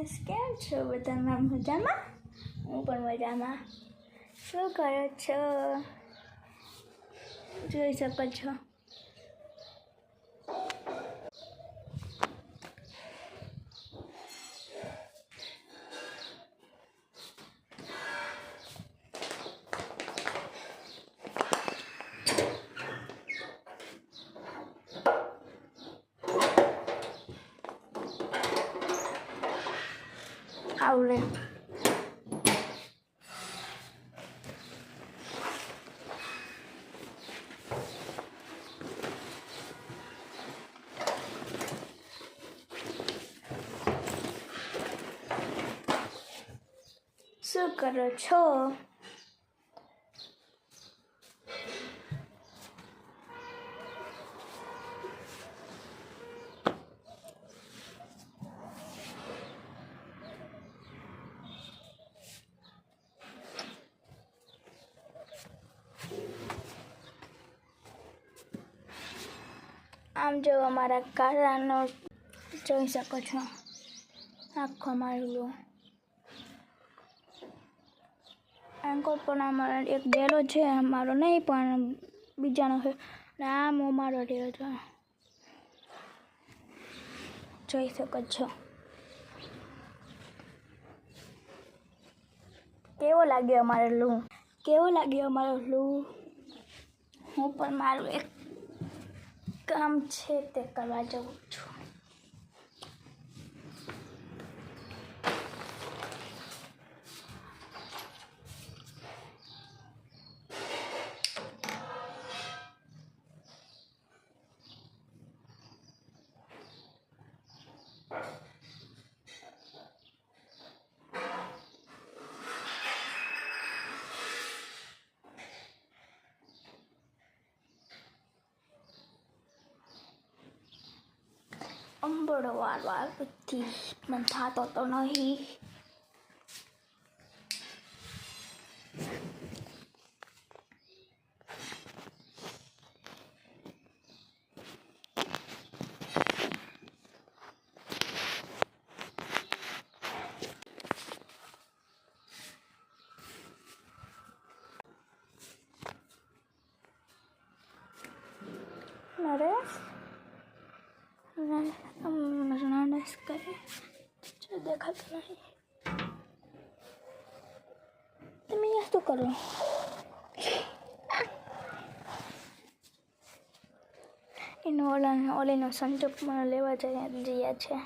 Guys, કેમ છો બધામાં? મજામાં? હું પણ મજામાં. શું કરો છો? જોઈ શકો છો. આવડે શું કરો છો? આમ જો અમારા કારાનો જોઈ શકો છો. આખો મારું એન્કોર પણ અમારો એક ડેલો છે, અમારો નહીં પણ બીજાનો છે. ને આમ અમારો ડેલો છે, જોઈ શકો છો. કેવો લાગ્યો અમારો લૂ? કેવો લાગ્યો અમારો લૂ? હું પણ મારું એક કામ છે તે કરવા જાઉં છું. અંબળો વાળો આવતી મને થતો તો નહીં. નરેશ નરેશ કરે દેખાતું નહીં. તમે અહીંયા શું કરો? એનો ઓલીનો સંજોગ લેવા જઈએ છે.